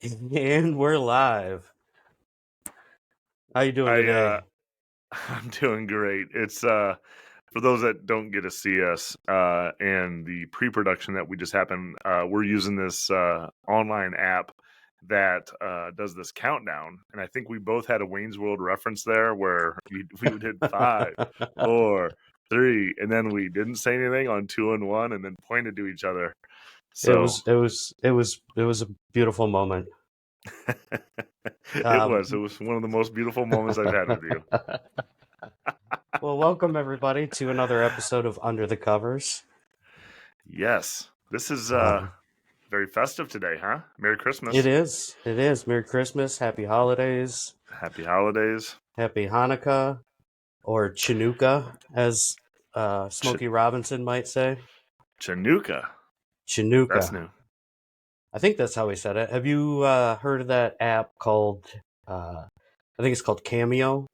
And we're live. How you doing today? I'm doing great. It's for those that don't get to see us and the pre-production that we just happened. We're using this online app that does this countdown, and I think we both had a Wayne's World reference there, where we did 5, 4, 3, and then we didn't say anything on 2 and 1, and then pointed to each other. It So was a beautiful moment. it was one of the most beautiful moments I've had with you. Well, welcome everybody to another episode of Under the Covers. Yes, this is very festive today, huh? Merry Christmas. It is. Merry Christmas, Happy Holidays, Happy holidays. Happy Hanukkah, or Chanukah, as Smokey Robinson might say. Chanukah. Chanukah. That's new. I think that's how he said it. Have you heard of that app called? I think it's called Cameo.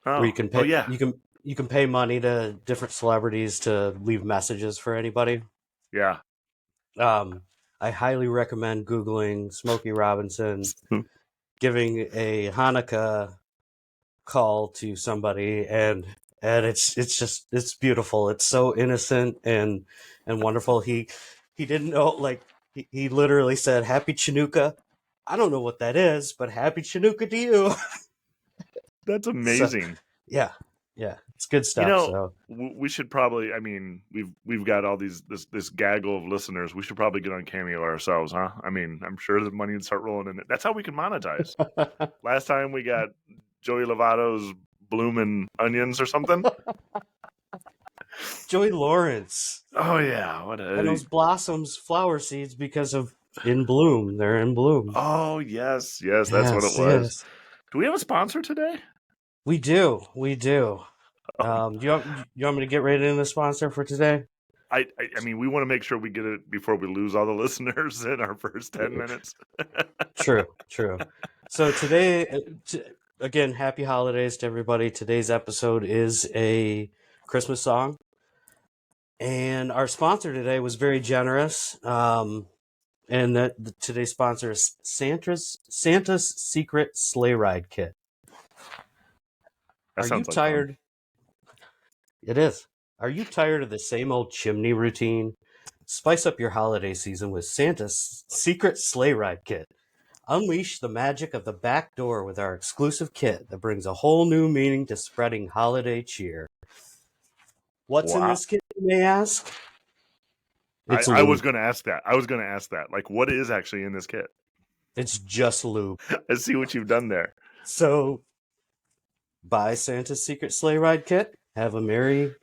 Where you can pay, you can pay money to different celebrities to leave messages for anybody. Yeah. I highly recommend Googling Smokey Robinson giving a Hanukkah call to somebody, and it's beautiful. It's so innocent and wonderful. He didn't know, like he literally said, "Happy Chanukah." I don't know what that is, but Happy Chanukah to you. That's amazing. So, yeah, it's good stuff. We should probably. I mean, we've got all this gaggle of listeners. We should probably get on Cameo ourselves, huh? I mean, I'm sure the money would start rolling in it. That's how we can monetize. Last time we got Joey Lovato's Bloomin' Onions or something. Joey Lawrence. Oh yeah, and those blossoms, flower seeds, because of in bloom. They're in bloom. Oh yes, that's what it was. Yes. Do we have a sponsor today? We do. Do you want me to get right into the sponsor for today? I mean, we want to make sure we get it before we lose all the listeners in our first 10 minutes. True. So today, again, happy holidays to everybody. Today's episode is a Christmas song. And our sponsor today was very generous. And today's sponsor is Santa's Secret Sleigh Ride Kit. Are you tired? It is. Are you tired of the same old chimney routine? Spice up your holiday season with Santa's Secret Sleigh Ride Kit. Unleash the magic of the back door with our exclusive kit that brings a whole new meaning to spreading holiday cheer. What's in this kit, you may ask? I was going to ask that. Like, what is actually in this kit? It's just lube. I see what you've done there. So, buy Santa's Secret Sleigh Ride Kit. Have a Merry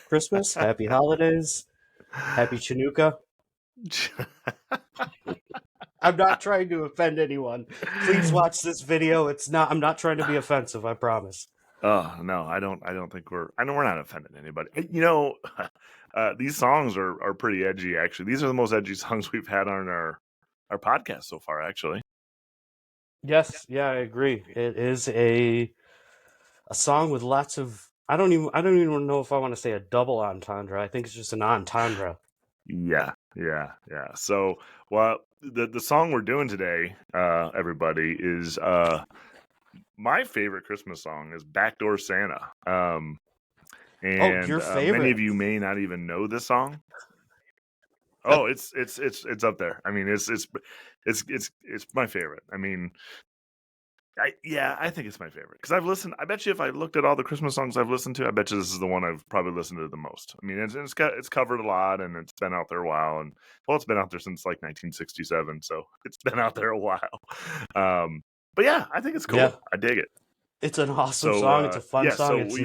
Christmas, Happy Holidays, Happy Chanukah. I'm not trying to offend anyone. Please watch this video. I'm not trying to be offensive, I promise. Oh, no, I don't think we're not offending anybody. You know, these songs are pretty edgy, actually. These are the most edgy songs we've had on our podcast so far, actually. Yes, yeah, I agree. It is a song with lots of, I don't even know if I want to say a double entendre. I think it's just an entendre. Yeah. So, well, the song we're doing today, everybody, is my favorite Christmas song is Backdoor Santa. And your favorite? Many of you may not even know this song. Oh, it's up there. I mean, it's my favorite. I mean, I think it's my favorite because I've listened. I bet you if I looked at all the Christmas songs I've listened to, I bet you this is the one I've probably listened to the most. I mean, it's covered a lot and it's been out there a while, and it's been out there since like 1967, so it's been out there a while. But yeah, I think it's cool. Yeah. I dig it. It's an awesome song. It's a fun song. So it's we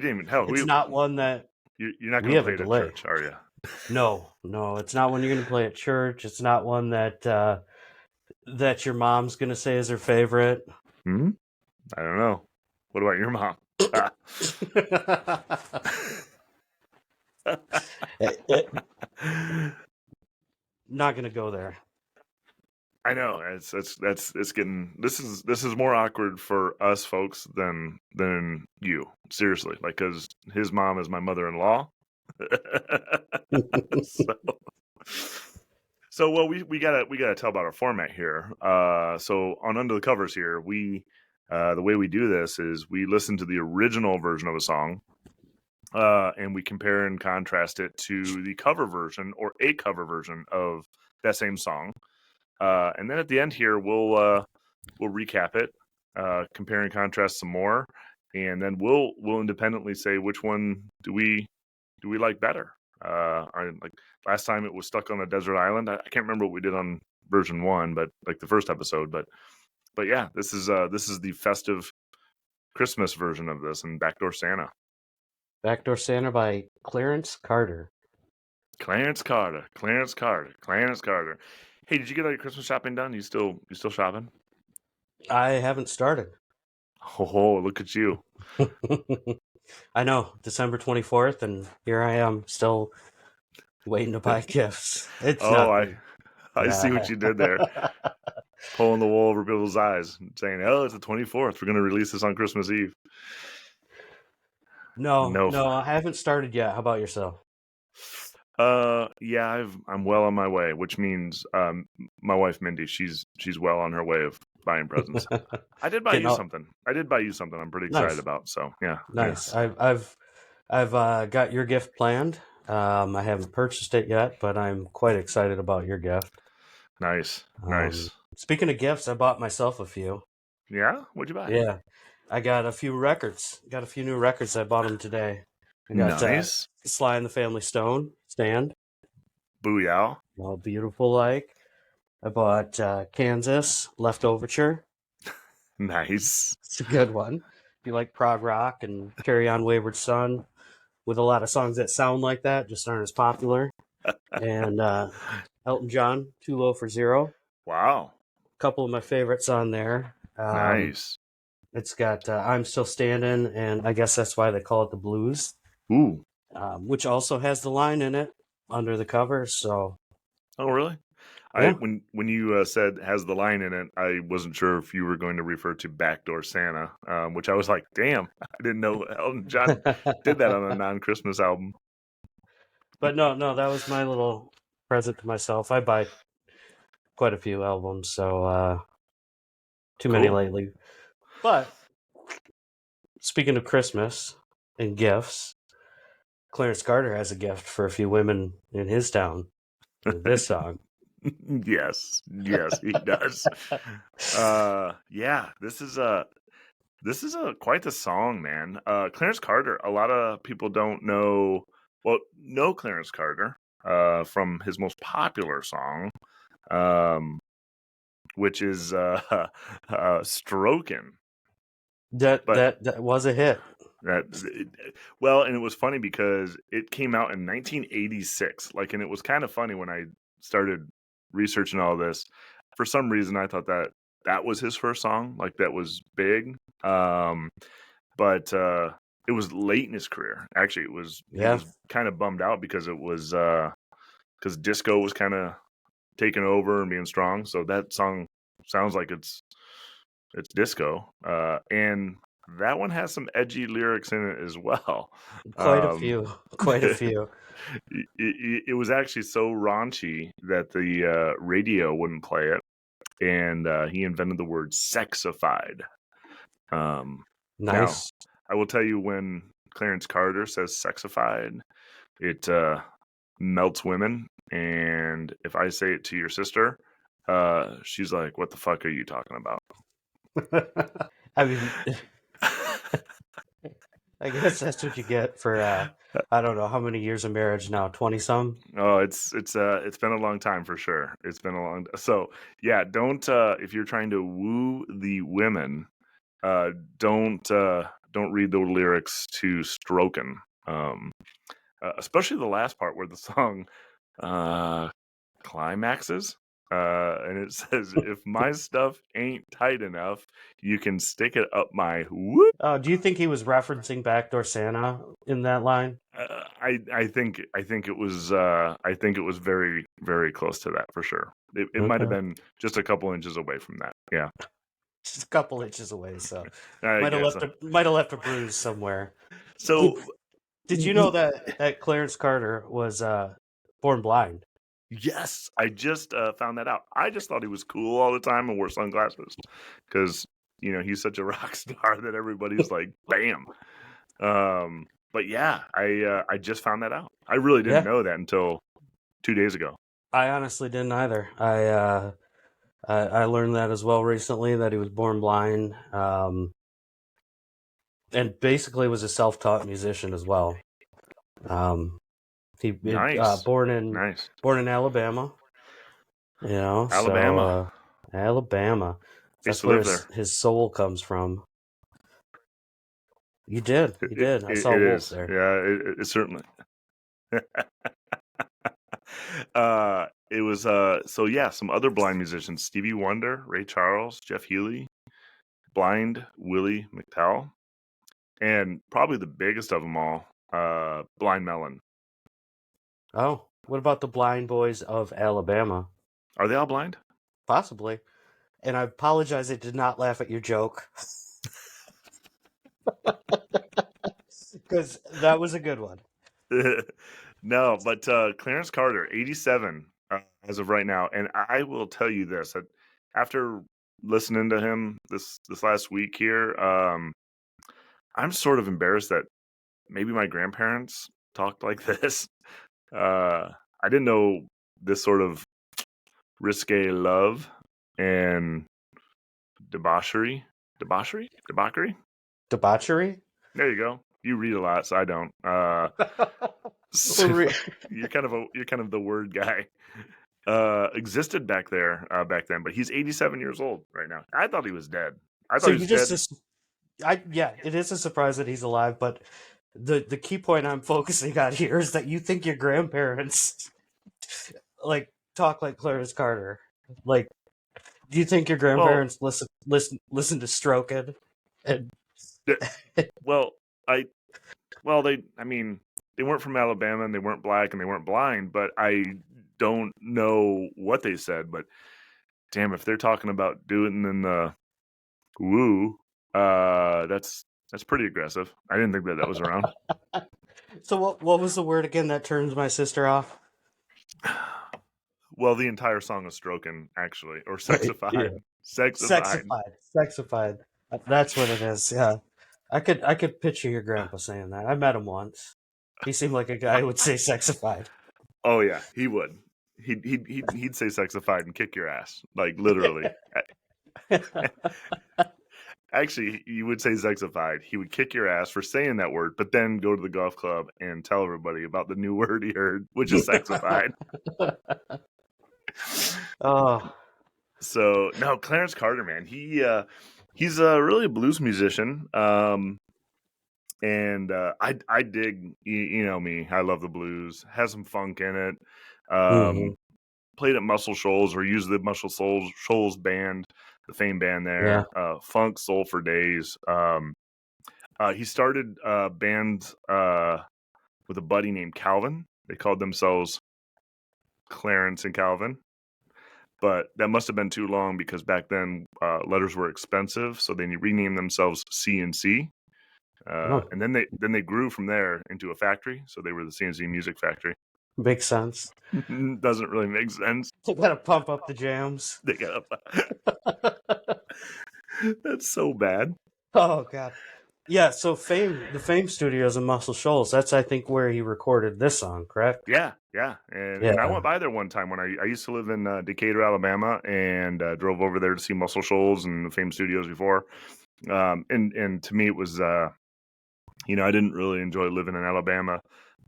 didn't even It's not one that you're not going to play it at church, are you? No, it's not one you're going to play at church. It's not one that that your mom's going to say is her favorite. I don't know. What about your mom? Not going to go there. I know it's getting this is more awkward for us folks than you, seriously, like, because his mom is my mother-in-law. So well, we gotta tell about our format here. So on Under the Covers here, we the way we do this is we listen to the original version of a song, and we compare and contrast it to the cover version or a cover version of that same song. And then at the end here, we'll recap it, compare and contrast some more, and then we'll independently say which one do we like better. Like last time it was Stuck on a Desert Island. I can't remember what we did on version 1, but like the first episode. But yeah, this is the festive Christmas version of this, and Backdoor Santa. Backdoor Santa by Clarence Carter. Clarence Carter, Clarence Carter, Clarence Carter. Hey, did you get all your Christmas shopping done? You still shopping? I haven't started. Oh, look at you. I know, December 24th, and here I am still waiting to buy gifts. It's Oh, nothing. I see Yeah. what you did there. Pulling the wool over people's eyes, saying, "Oh, it's the 24th. We're going to release this on Christmas Eve." No, No. I haven't started yet. How about yourself? Yeah, I'm well on my way, which means my wife Mindy, she's well on her way of buying presents. I did buy Getting you up. something. I'm pretty excited Nice, about. So yeah, nice. yes, I've got your gift planned. I haven't purchased it yet, but I'm quite excited about your gift. nice, nice. Speaking of gifts, I bought myself a few. Yeah, what'd you buy? Yeah, I got a few records. Got a few new records. I bought them today. I got Nice. Sly and the Family Stone stand. Booyah. All beautiful like. I bought Kansas Leftoverture. Nice. It's a good one. If you like prog rock and Carry On Wayward Son, with a lot of songs that sound like that, just aren't as popular. And Elton John, Too Low for Zero. Wow. A couple of my favorites on there. Nice. It's got I'm Still Standing, and I guess that's why they call it the blues, Ooh. which also has the line in it under the cover. So, Oh, really? yeah. When you said has the line in it, I wasn't sure if you were going to refer to Backdoor Santa, which I was like, damn, I didn't know Elton John did that on a non-Christmas album. But no, that was my little present to myself. I buy quite a few albums, so too many Cool. lately. But speaking of Christmas and gifts, Clarence Carter has a gift for a few women in his town with this song. Yes, he does. Yeah, this is a quite the song, man. Clarence Carter. A lot of people don't know. Well, know Clarence Carter from his most popular song, um, which is "Strokin'." That But that was a hit. well, and it was funny because it came out in 1986. Like, and it was kind of funny when I started researching all this. For some reason, I thought that was his first song, like that was big. But it was late in his career. Actually, he Yeah, was kind of bummed out because it was because disco was kind of taking over and being strong. So that song sounds like it's disco, and that one has some edgy lyrics in it as well. quite a Um, few, quite a few. it was actually so raunchy that the radio wouldn't play it, and he invented the word sexified. Now, Nice. I will tell you, when Clarence Carter says sexified, it melts women. And if I say it to your sister, she's like, "What the fuck are you talking about?" I mean, I guess that's what you get for I don't know how many years of marriage now, 20 some. Oh, it's been a long time for sure. It's been a long. So yeah, don't if you're trying to woo the women, uh, don't read the lyrics to "Strokin'," especially the last part where the song uh, climaxes. And it says, "If my stuff ain't tight enough, you can stick it up my whoop." Do you think he was referencing Backdoor Santa in that line? I think it was very very close to that for sure. It might have Okay. been just a couple inches away from that. Yeah, Just a couple inches away, so I guess. might have left a bruise somewhere. Did So Did you know that Clarence Carter was born blind? Yes, I just found that out. I just thought he was cool all the time and wore sunglasses because he's such a rock star that everybody's like, bam. But yeah, I just found that out. I really didn't Yeah, know that until 2 days ago. I honestly didn't either. I learned that as well recently that he was born blind, and basically was a self-taught musician as well. Um, Nice, born in nice. Alabama, so Alabama. Alabama. I used That's to where live there. his soul comes from. You did, It, you it, did. I it saw it Wolf is. there. Yeah, it certainly. It was so yeah, some other blind musicians: Stevie Wonder, Ray Charles, Jeff Healey, blind Willie McTowell, and probably the biggest of them all, Blind Melon. Oh, what about the Blind Boys of Alabama? Are they all blind? Possibly. And I apologize, I did not laugh at your joke because that was a good one. No, but Clarence Carter, 87 as of right now, and I will tell you this: after listening to him this last week here, I'm sort of embarrassed that maybe my grandparents talked like this. I didn't know this sort of risque love and debauchery. Debauchery? There you go. You read a lot, so I don't. So Re- you're kind of the word guy. Existed back then, but he's 87 years old right now. I thought he was dead. I so thought he you was dead. just, yeah, it is a surprise that he's alive, but the key point I'm focusing on here is that you think your grandparents like talk like Clarence Carter. Like, do you think your Well, grandparents listen to Stroking? And th- well, I I mean, they weren't from Alabama and they weren't black and they weren't blind, but I don't know what they said. But damn, if they're talking about doing in the woo, that's pretty aggressive. I didn't think that was around. so what was the word again that turns my sister off? Well, the entire song is stroking, actually, or Yeah. sexified. Sexified. Sexified. That's what it is. Yeah, I could picture your grandpa saying that. I met him once. He seemed like a guy who would say sexified. Oh yeah, he would. He'd say sexified and kick your ass, like literally. Actually, you would say sexified. He would kick your ass for saying that word, but then go to the golf club and tell everybody about the new word he heard, which is sexified. Oh, So no, Clarence Carter, man, he's really a blues musician. And I dig, you know me, I love the blues. Has some funk in it. hmm Played at Muscle Shoals or used the Shoals band, the Fame band yeah. there. Funk Soul for Days. He started a band with a buddy named Calvin. They called themselves Clarence and Calvin, but that must have been too long because back then letters were expensive, so they renamed themselves C&C. Oh, And then they grew from there into a factory, so they were the C&C Music Factory. makes sense. Doesn't really make sense. You gotta pump up the jams. They got that's so bad. Oh God. Yeah, so the Fame Studios in Muscle Shoals, that's I think where he recorded this song, correct? Yeah, yeah, and I Yeah. went by there one time when I used to live in Decatur, Alabama, and drove over there to see Muscle Shoals and the Fame Studios before. And to me, it was I didn't really enjoy living in Alabama,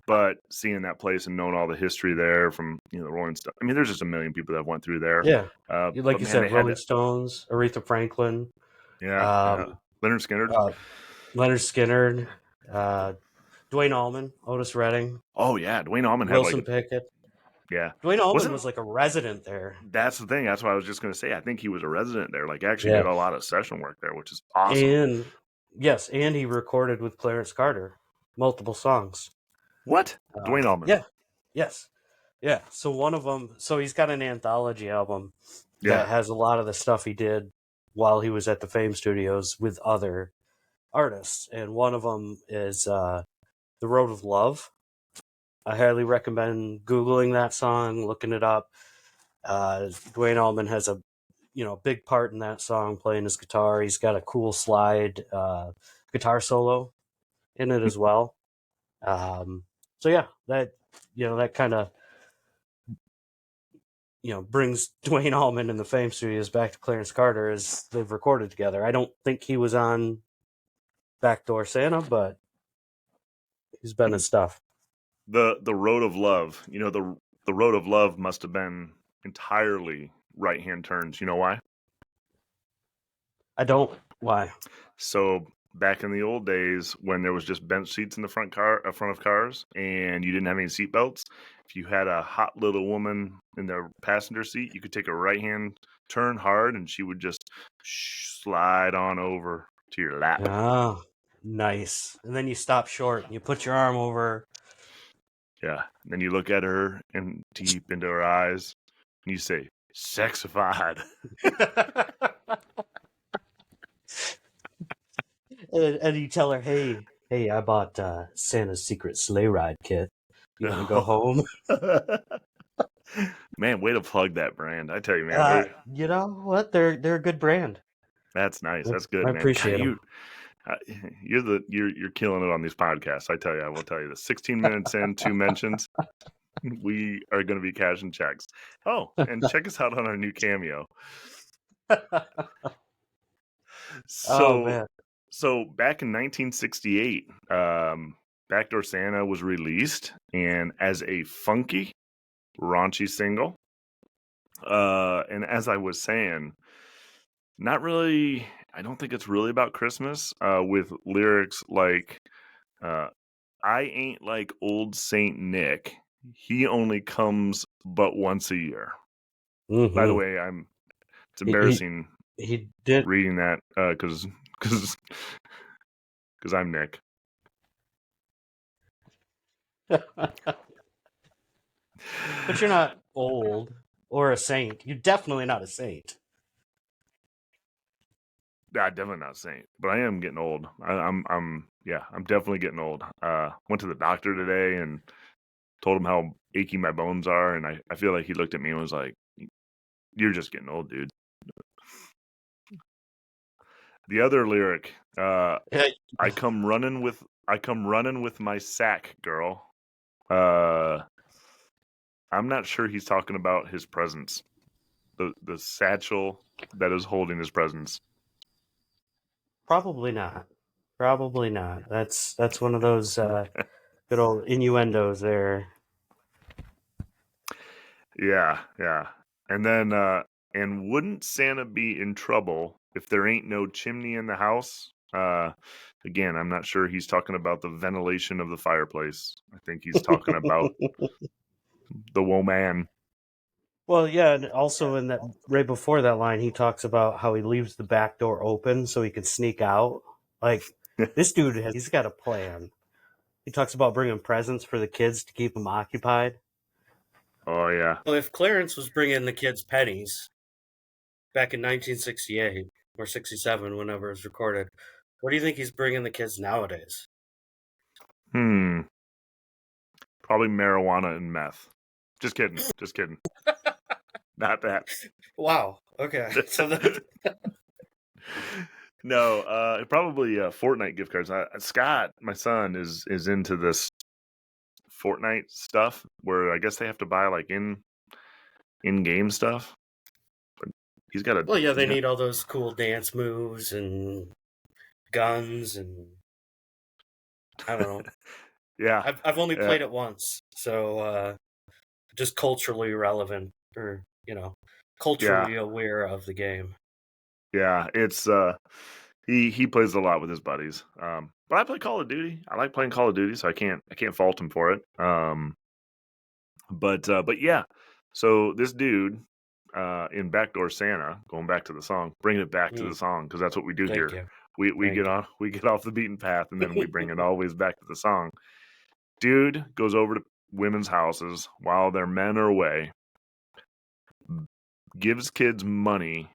but seeing that place and knowing all the history there from the Rolling Stones. I mean, there's just a million people that went through there. Yeah. Like But you man, they said, had Rolling Stones, Aretha Franklin, yeah, um, Leonard Skinner. uh, Leonard Skinner, uh, Dwayne Allman, Otis Redding, Oh yeah, Dwayne Allman had like Wilson Pickett. yeah, Dwayne Allman wasn't was like a resident there. that's the thing. That's what I was just going to say. I think he was a resident there. Like, actually Yeah. did a lot of session work there, which is awesome. And yes, and he recorded with Clarence Carter multiple songs. What? Dwayne Allman. Yeah. Yes. Yeah. So one of them, so he's got an anthology album that Yeah. has a lot of the stuff he did while he was at the Fame Studios with other artists, and one of them is "The Road of Love." I highly recommend Googling that song, looking it up. Dwayne Allman has a big part in that song, playing his guitar. He's got a cool slide guitar solo in it as well. So yeah, that kind of brings Dwayne Allman and the Fame Studios back to Clarence Carter as they've recorded together. I don't think he was on Backdoor Santa, but he's been his stuff. The Road of Love. The Road of Love must have been entirely right hand turns. You know why? I don't. Why? So back in the old days, when there was just bench seats in the front of cars, and you didn't have any seat belts, if you had a hot little woman in the passenger seat, you could take a right hand turn hard, and she would just slide on over to your lap. Oh, nice. And then you stop short and you put your arm over. Yeah. And then you look at her and deep into her eyes, and you say, "Sexified." And you tell her, hey, I bought Santa's Secret Sleigh Ride kit. You want to go home? Man, way to plug that brand. I tell you, man, You know what? They're a good brand. that's nice. That's good, I man. God, appreciate them. you're killing it on these podcasts. I tell you, I will tell you this. 16 minutes in, 2 mentions. We are going to be cashing checks. Oh, and check us out on our new Cameo. Oh So, man. so back in 1968, Backdoor Santa was released, and as a funky, raunchy single. And as I was saying, not really. I don't think it's really about Christmas. With lyrics like, "I ain't like old Saint Nick. He only comes but once a year." By the Mm-hmm. way, it's He, he embarrassing he did. reading that because I'm Nick. But you're not old or a saint. You're definitely not a saint. Definitely not Saint, but I am getting old. I'm definitely getting old. Went to the doctor today and told him how achy my bones are, and I feel like he looked at me and was like, "You're just getting old, dude." The other lyric, I come running with my sack, girl. Uh, I'm not sure he's talking about his presents, the satchel that is holding his presents. Probably not. Probably not. That's one of those good old innuendos there. Yeah, yeah. And then, and wouldn't Santa be in trouble if there ain't no chimney in the house? Again, I'm not sure he's talking about the ventilation of the fireplace. I think he's talking about the woman. Well, yeah, and also in that right before that line, he talks about how he leaves the back door open so he can sneak out. Like this dude he's got a plan. He talks about bringing presents for the kids to keep them occupied. Oh yeah. Well, if Clarence was bringing the kids pennies back in 1968 or 67, whenever it was recorded, what do you think he's bringing the kids nowadays? Hmm. Probably marijuana and meth. Just kidding. Just kidding. Not that. Wow. Okay. So that No, probably Fortnite gift cards. Scott, my son, is into this Fortnite stuff where I guess they have to buy like in-game stuff. But he's got a well, yeah, he's they got need all those cool dance moves and guns and I don't know. yeah. I've only Yeah, played it once, so just culturally relevant or yeah, culturally aware of the game. yeah. It's he plays a lot with his buddies. But I play Call of Duty. I like playing Call of Duty, so I can't fault him for it. But yeah. So this dude in Backdoor Santa, going back to the song, bringing it back to the song because that's what we do Thank here. you. We Thank get off the beaten path and then we bring it always back to the song. Dude goes over to women's houses while their men are away, gives kids money,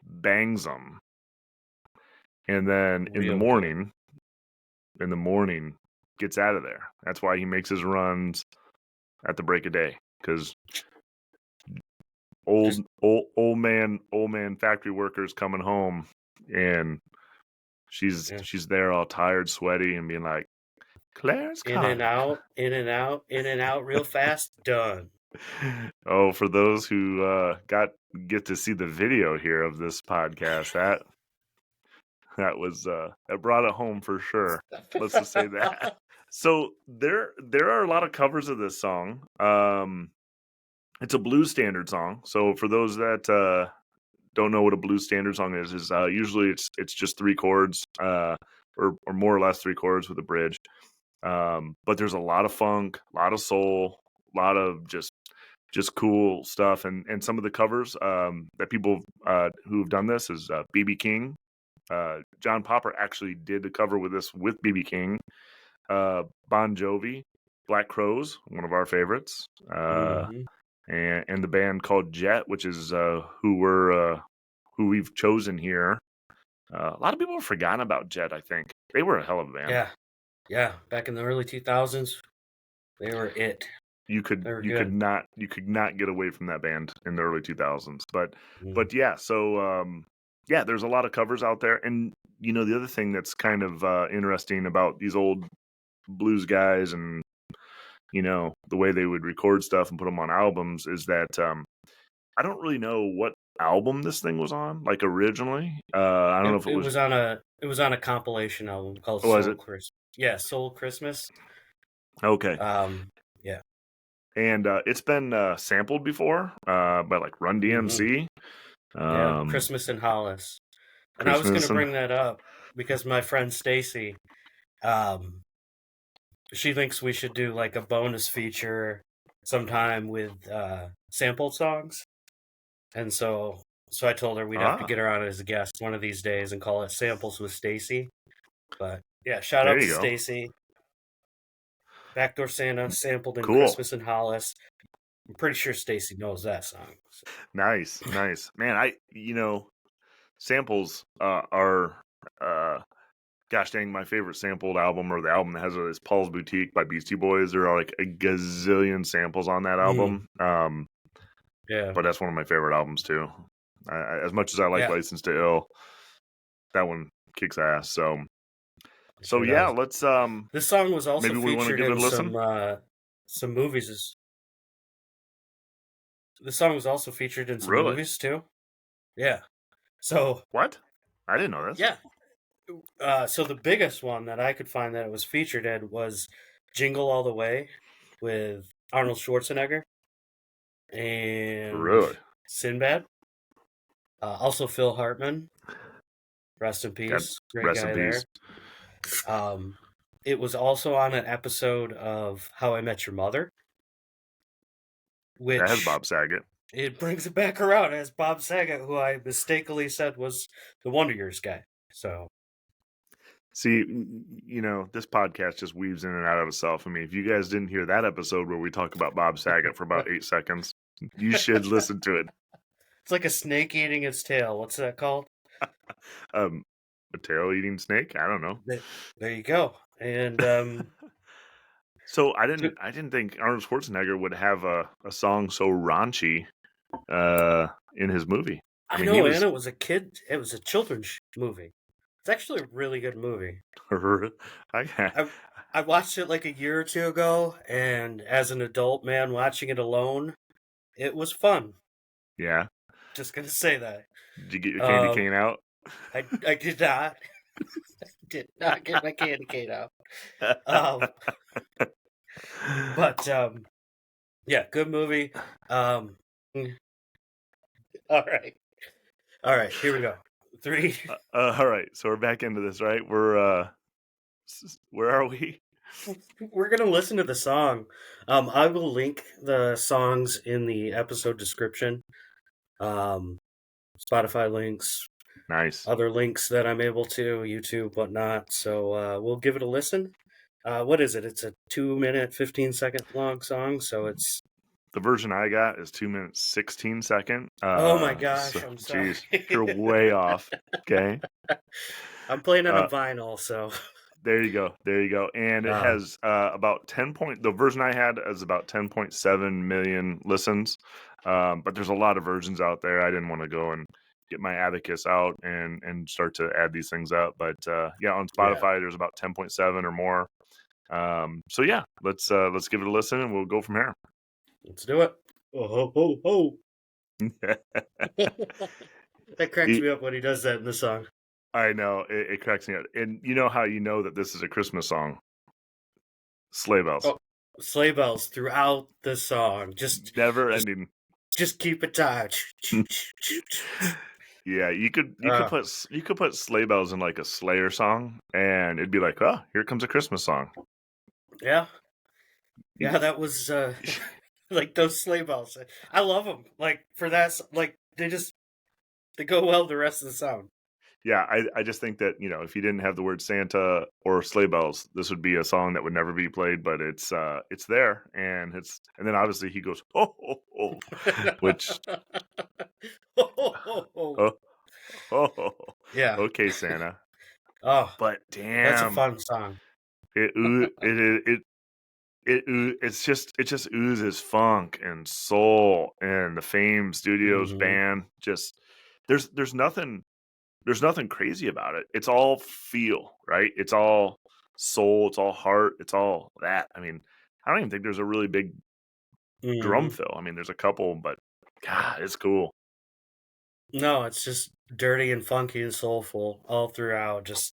bangs them, and then Real good. in the morning, gets out of there. That's why he makes his runs at the break of day because old man factory workers coming home, and she's there all tired, sweaty, and being like, Clarence Carter. In and out, real fast, done. Oh, for those who get to see the video here of this podcast, that was that brought it home for sure. Let's just say that. So there are a lot of covers of this song. It's a blues standard song. So for those that don't know what a blues standard song is usually it's just 3 chords, or more or less 3 chords with a bridge. But there's a lot of funk, a lot of soul, a lot of just cool stuff, and some of the covers that people who've done this is B.B. King. John Popper actually did a cover with B.B. King. Bon Jovi, Black Crowes, one of our favorites, and the band called Jet, which is who we've chosen here. A lot of people have forgotten about Jet. I think they were a hell of a band. Yeah. Back in the early 2000s, they were it. You could not get away from that band in the early 2000s. But yeah, so yeah, there's a lot of covers out there, and the other thing that's kind of interesting about these old blues guys and the way they would record stuff and put them on albums is that I don't really know what album this thing was on, like originally. I don't know if it was on a compilation album called Soul Christmas. Yeah, Soul Christmas. Okay. Yeah. And it's been sampled before by like Run DMC. Yeah, Christmas in Hollis. And I was going to bring that up because my friend Stacy, she thinks we should do like a bonus feature sometime with sampled songs. And so I told her we'd have to get her on as a guest one of these days and call it Samples with Stacy. But yeah, shout out to Stacy. Backdoor Santa sampled in Christmas in Hollis. I'm pretty sure Stacy knows that song. So. Nice. Man, samples are gosh dang my favorite sampled album, or the album that has it, is Paul's Boutique by Beastie Boys. There are like a gazillion samples on that album. Yeah. But that's one of my favorite albums too. As much as I like License to Ill, that one kicks ass. So yeah, let's this song was also maybe we want to give it a listen. Some movies. This song was also featured in some movies too. Yeah. So what? I didn't know this. Yeah. So the biggest one that I could find that it was featured in was Jingle All the Way with Arnold Schwarzenegger and Sinbad. Also Phil Hartman. Rest in peace. Great guy there. It was also on an episode of How I Met Your Mother. Which that has Bob Saget. It brings it back around as Bob Saget, who I mistakenly said was the Wonder Years guy. So, see, this podcast just weaves in and out of itself. I mean, if you guys didn't hear that episode where we talk about Bob Saget for about 8 seconds, you should listen to it. It's like a snake eating its tail. What's that called? A tail-eating snake? I don't know. There you go. And so I didn't think Arnold Schwarzenegger would have a song so raunchy in his movie. I know, and it was a children's movie. It's actually a really good movie. I watched it like a year or two ago, and as an adult man watching it alone, it was fun. Yeah. Just gonna say that. Did you get your candy cane out? I did not. I did not get my candy cane out. But yeah, good movie. All right, here we go. 3. All right, so we're back into this, right? We're where are we? We're gonna listen to the song. I will link the songs in the episode description. Spotify links, nice. Other links that I'm able to, YouTube, whatnot. So we'll give it a listen. What is it? It's a 2-minute, 15-second long song. So it's the version I got is 2 minutes 16 second. Oh my gosh! I'm sorry. Geez, you're way off. Okay. I'm playing on a vinyl, so There you go. There you go. And it has about 10 point. The version I had is about 10.7 million listens. But there's a lot of versions out there. I didn't want to go and get my abacus out and start to add these things up. But yeah, on Spotify, there's about 10.7 or more. So yeah, let's give it a listen and we'll go from here. Let's do it. Oh, ho, ho, ho. That cracks me up when he does that in the song. I know, it cracks me up. And you know how you know that this is a Christmas song? Sleigh bells. Oh, sleigh bells throughout the song. Never ending. Just keep it tight. Yeah, you could put sleigh bells in like a Slayer song, and it'd be like, oh, here comes a Christmas song. Yeah, that was like those sleigh bells. I love them. Like for that, like they go well the rest of the song. Yeah, I just think that, you know, if you didn't have the word Santa or sleigh bells, this would be a song that would never be played. But it's there, and then obviously he goes ho ho ho, which oh, oh, Yeah. okay, Santa. Oh, But that's a damn, fun song. it just oozes funk and soul, and the Fame Studios Mm-hmm. band just there's nothing crazy about it. It's all feel, right? It's all soul, it's all heart, it's all that. I mean, I don't even think there's a really big drum Mm-hmm. fill. I mean, there's a couple, but God, it's cool. No, it's just dirty and funky and soulful all throughout. Just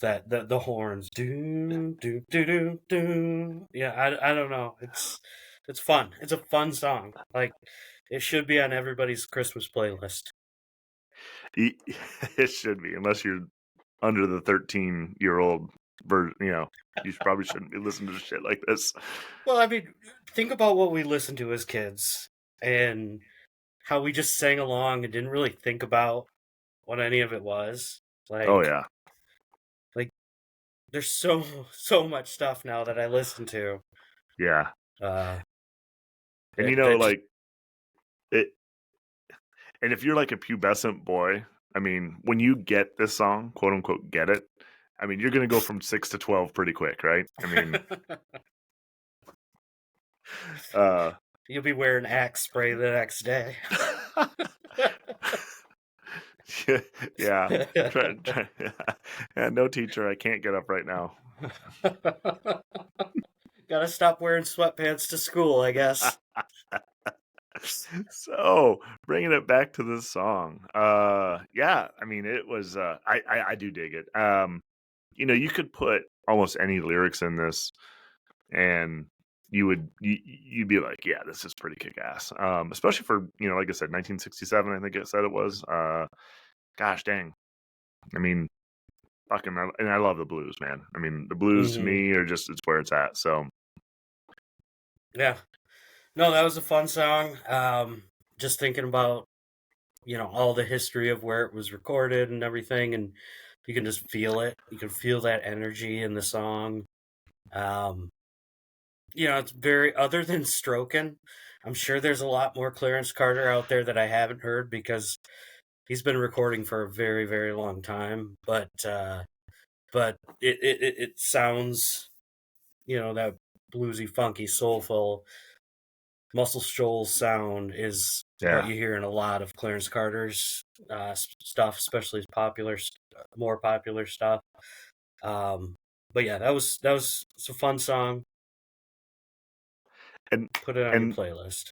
that the horns. Do do do do do. Yeah, I don't know. It's fun. It's a fun song. Like it should be on everybody's Christmas playlist. It should be, unless you're under the 13-year-old version. You know, you probably shouldn't be listening to shit like this. Well, I mean, think about what we listened to as kids and how we just sang along and didn't really think about what any of it was. Oh yeah, Like there's so much stuff now that I listen to. yeah. Uh, And you that know, that just, like it. And if you're like a pubescent boy, I mean, when you get this song, quote unquote, get it. I mean, you're gonna go from 6 to 12 pretty quick, right? I mean, uh, you'll be wearing Axe spray the next day. yeah. Yeah, no teacher, I can't get up right now. Gotta stop wearing sweatpants to school, I guess. So bringing it back to this song, yeah, I mean, it was, I do dig it. You know, you could put almost any lyrics in this, and you'd be like, yeah, this is pretty kick-ass. Especially for, you know, like I said, 1967, I think it said it was. Gosh dang, I mean, fucking, and I love the blues, man. I mean, the blues to Mm-hmm. me are just, it's where it's at. So Yeah. No, that was a fun song. Just thinking about, all the history of where it was recorded and everything, and you can just feel it. You can feel that energy in the song. Um, it's very, other than Strokin', I'm sure there's a lot more Clarence Carter out there that I haven't heard because he's been recording for a very, very long time. But it sounds, that bluesy, funky, soulful Muscle Shoals sound is what yeah. you hear in a lot of Clarence Carter's stuff, especially his more popular stuff. Um, but yeah, it's a fun song. and Put it on your and playlist.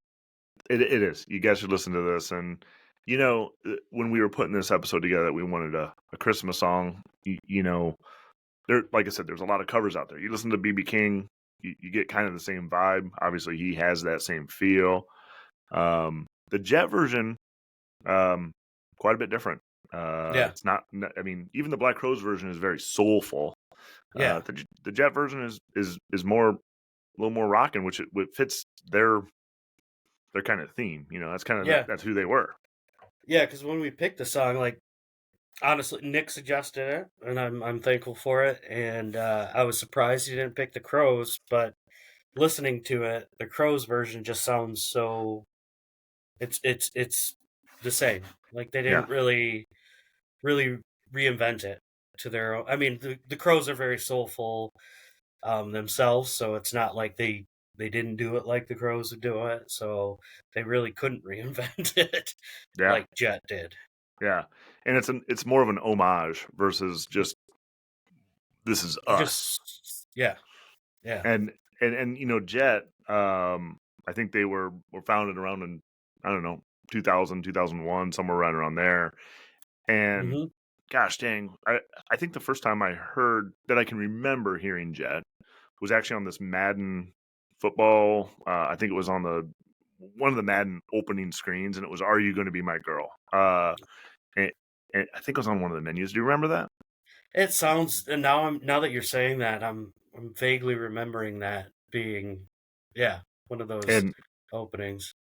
it is. You guys should listen to this. And you know, when we were putting this episode together, we wanted a Christmas song. You know, there, like I said, there's a lot of covers out there. You listen to BB King, you get kind of the same vibe. Obviously, he has that same feel. The Jet version, quite a bit different. Yeah, It's not. I mean, even the Black Crowes version is very soulful. yeah, The Jet version is more, a little more rocking, which it fits their kind of theme. You know, that's kind of yeah, that's who they were. yeah. Because when we picked the song, like honestly, Nick suggested it, and I'm thankful for it. And I was surprised he didn't pick the Crows, but listening to it, the Crows version just sounds so. It's the same. Like they Yeah, didn't really reinvent it. to their own. I mean, the Crows are very soulful themselves, so it's not like they didn't do it like the Crows would do it. So they really couldn't reinvent it Yeah, like Jet did. yeah, and it's more of an homage versus just this is us. Just yeah, yeah. And Jet, I think they were founded around in, I don't know, 2000, 2001, somewhere right around there. And Hmm. gosh dang, I think the first time I heard that I can remember hearing Jet was actually on this Madden football. I think it was on the one of the Madden opening screens, and it was "Are You Going to Be My Girl?" And, and I think it was on one of the menus. Do you remember that? It sounds, and now that you're saying that, I'm vaguely remembering that being, yeah, one of those And openings.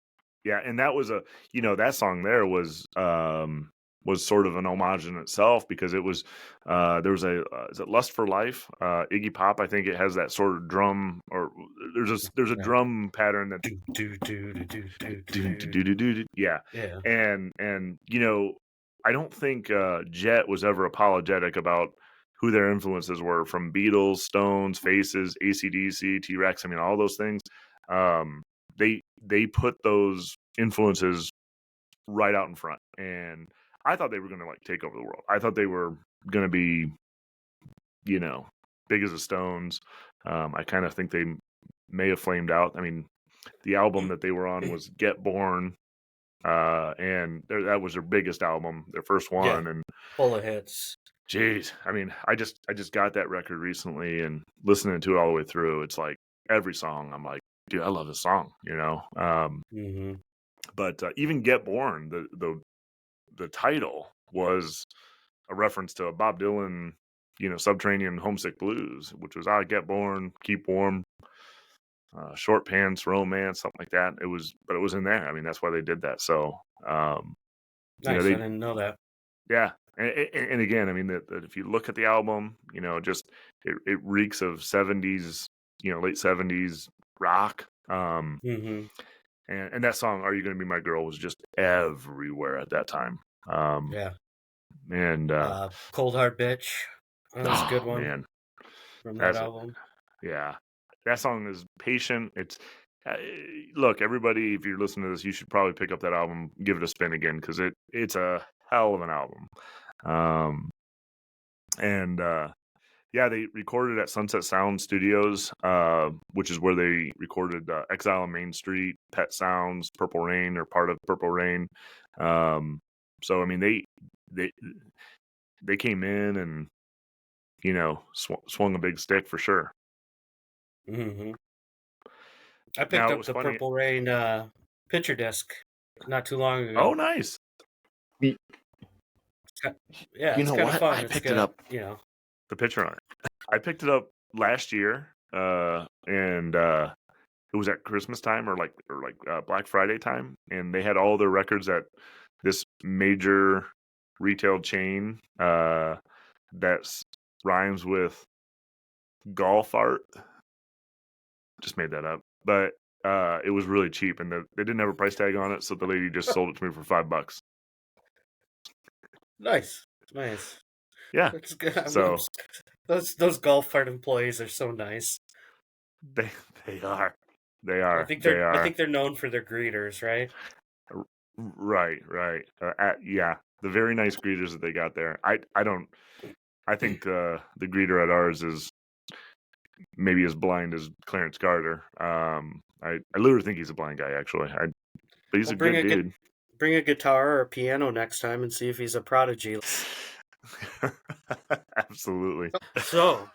yeah, and that was that song there was sort of an homage in itself because it was there was a is it Lust for Life? Iggy Pop, I think it has that sort of drum, or there's a Yeah. drum pattern that Do do do do do do do, do. do, do, do, do. Yeah. Yeah. And I don't think Jet was ever apologetic about who their influences were, from Beatles, Stones, Faces, AC/DC, T-Rex. I mean, all those things. Um, they put those influences right out in front, and I thought they were going to like take over the world. I thought they were going to be, big as the Stones. I kind of think they may have flamed out. I mean, the album that they were on was Get Born, and that was their biggest album, their first Yeah. one. And Full of hits. geez, I mean, I just got that record recently and listening to it all the way through. It's like every song, I'm like, dude, I love this song. Hmm. But even Get Born, the title was a reference to a Bob Dylan, Subterranean Homesick Blues, which was "I Get Born, Keep Warm, Short Pants, Romance," something like that. But it was in there. I mean, that's why they did that. So, Nice. I they, didn't know that. yeah. And again, I mean, that if you look at the album, just it reeks of 70s, late 70s rock. Hmm. And that song, "Are You Gonna Be My Girl," was just everywhere at that time. Um, Yeah. and Cold Hard Bitch. That was a good oh one man, from that that's it. album. Yeah, that song is patient. It's uh, look, everybody, if you're listening to this, you should probably pick up that album, give it a spin again, because it's a hell of an album. Um, and yeah, they recorded at Sunset Sound Studios, which is where they recorded "Exile on Main Street," "Pet Sounds," "Purple Rain," or part of "Purple Rain." Um, so I mean, they they came in and swung a big stick for sure. Hmm. I picked Now it up was the funny. Purple Rain picture disc not too long Oh, ago. nice. Y- It's ki- yeah, You it's know kind of what? fun. I It's picked it got, up, you know. the picture on it. I picked it up last year, and it was at Christmas time, or Black Friday time, and they had all their records at this major retail chain that rhymes with golf art. Just made that up, but it was really cheap, and they didn't have a price tag on it, so the lady just sold it to me for $5. Nice, nice. Yeah, That's good. so Those golf cart employees are so nice. they they are, they I are, think they I are. think they're known for their greeters, right? Right, right. Yeah, the very nice greeters that they got there. I don't. I think the greeter at ours is maybe as blind as Clarence Carter. I literally think he's a blind guy, actually. But he's Well, a good dude. bring a guitar or a piano next time and see if he's a prodigy. Absolutely. So,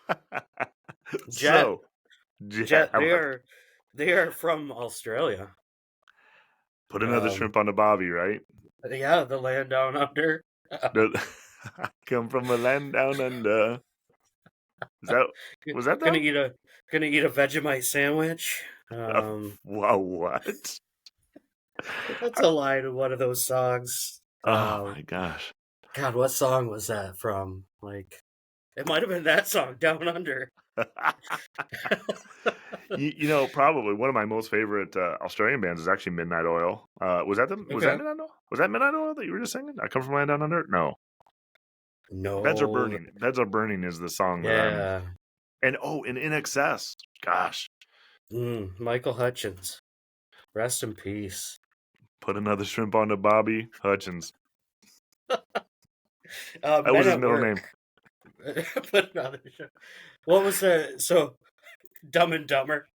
Jet, So, yeah, Jet, they are from Australia. put another Um, shrimp on the bobby, right? yeah, the land down under. The- I come from a land down under. Is that was that gonna them? eat a gonna eat a Vegemite sandwich. Wow, what? That's a line in one of those songs. Oh my gosh. God, what song was that from? Like, it might have been that song, Down Under. Probably one of my most favorite Australian bands is actually Midnight Oil. Was that them? Was that Okay. Midnight Oil? Was that Midnight Oil that you were just singing? I come from land down under. No. Beds Are No. Burning. Beds Are Burning is the song that I'm. Yeah. And In Excess. Gosh, Michael Hutchins. Rest in peace. put another shrimp on the Bobby Hutchins. That was Men his at middle name. Work. Put another show. What was the so Dumb and Dumber?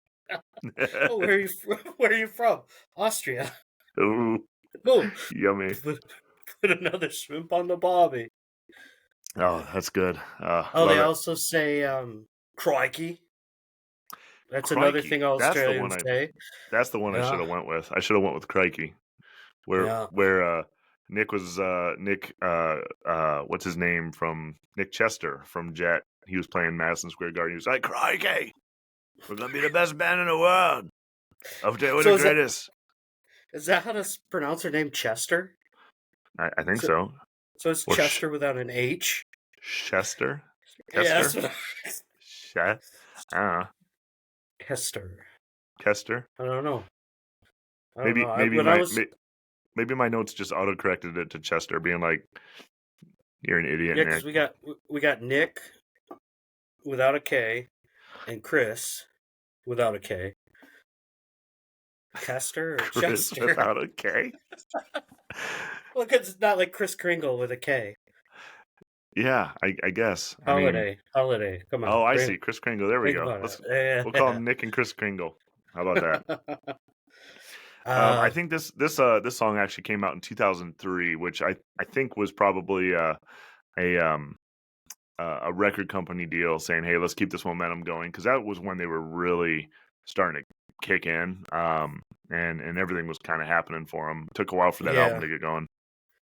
Oh, where are you from? Austria. Ooh, Oh, yummy. put another shrimp on the Bobby. Oh, that's good. Oh, they Love it. also say crikey. That's another Crikey. thing That's the one Australians say. I should Yeah. have went with. I should have went with Crikey. Yeah. Where Nick was Nick what's his name from Nick Chester from Jet. He was playing Madison Square Garden. He was like, Crikey, we're gonna be the best band in the world. Up there with So the greatest. is that how to pronounce her name, Chester? I think so. So it's Or Chester without an H. Chester? Yeah, Kester? I don't know. Kester. Kester? I don't know. Maybe maybe my notes just autocorrected it to Chester, being like, "You're an idiot, Yeah, Nick." because we got Nick without a K and Chris without a K. Kester or Chris Chester? without a K. Well, because it's not like Chris Kringle with a K. Yeah, I guess. I mean, Holiday. Come on. oh, I see. Chris Kringle. There we Think go. about it. We'll call him Nick and Chris Kringle. How about that? I think this song actually came out in 2003, which I think was probably a record company deal saying, "Hey, let's keep this momentum going," because that was when they were really starting to kick in, and everything was kind of happening for them. It took a while for that album to get going.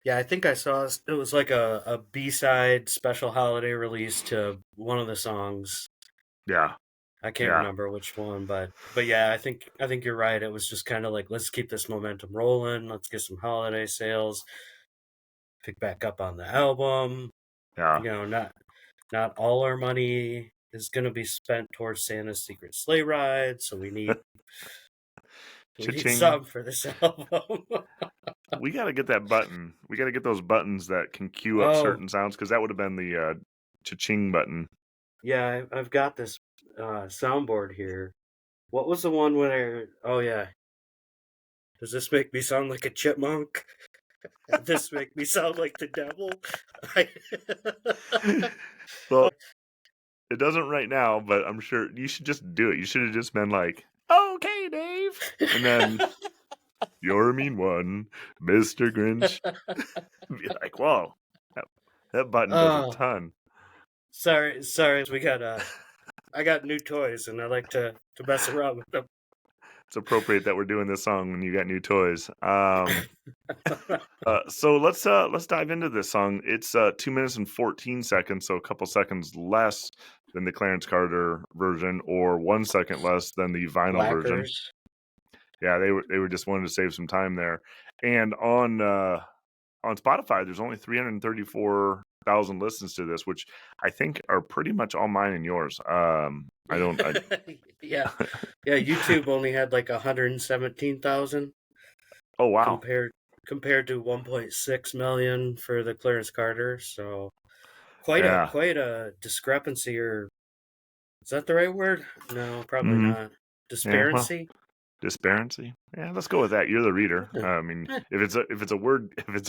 Yeah, I think I saw it was like a B-side special holiday release to one of the songs. Yeah, I can't remember which one, but yeah, I think you're right. It was just kind of like, let's keep this momentum rolling. Let's get some holiday sales. Pick back up on the album. yeah. You know, not all our money is going to be spent towards Santa's Secret Sleigh Ride, so we need some for this album. We got to get that button. We got to get those buttons that can cue up certain sounds, because that would have been the cha-ching button. Yeah, I've got this soundboard here. What was the one where? Oh yeah. Does this make me sound like a chipmunk? Does this make me sound like the devil? Well, it doesn't right now, but I'm sure you should just do it. You should have just been like, "Okay, Dave," and then "You're a mean one, Mr. Grinch." Be like, "Whoa, that button does a ton." Sorry, we got I got new toys and I like to mess around with them. It's appropriate that we're doing this song when you got new toys. So let's dive into this song. It's 2 minutes and 14 seconds, so a couple seconds less than the Clarence Carter version, or 1 second less than the vinyl version. Yeah, they were just wanting to save some time there. And on Spotify, there's only 334,000 listens to this, which I think are pretty much all mine and yours. Yeah. YouTube only had like 117,000. Oh wow! Compared to 1.6 million for the Clarence Carter, so quite a discrepancy. Or is that the right word? No, probably not. Disparity. Yeah, disparity. Yeah, let's go with that. You're the reader. I mean, if it's a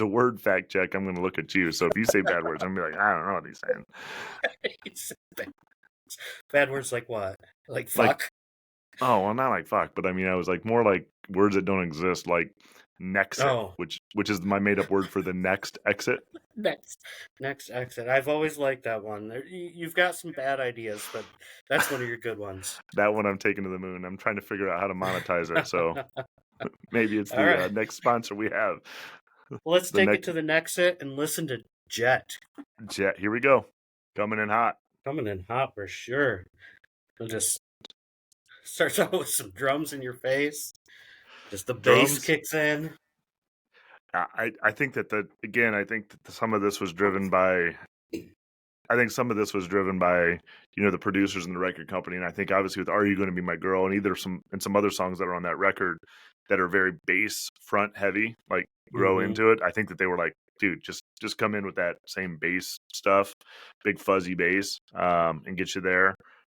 word fact check, I'm going to look at you. So if you say bad words, I'm going to be like, I don't know what he's saying. Bad words like what? Like fuck? Oh, well, not like fuck, but I mean, I was like more like words that don't exist, like nexit, which is my made up word for the next exit. Next exit. I've always liked that one. You've got some bad ideas, but that's one of your good ones. That one I'm taking to the moon. I'm trying to figure out how to monetize it. So maybe it's the next sponsor we have. Well, let's take it to the Nexit and listen to Jet. Jet, here we go. Coming in hot. Coming in hot for sure. We'll just start out with some drums in your face. Just the bass kicks in. I think that I think that some of this was driven by the producers and the record company, and I think obviously with "Are You Going to Be My Girl" and some other songs that are on that record that are very bass front heavy, like grow into it. I think that they were like, dude, just come in with that same bass stuff, big fuzzy bass, and get you there.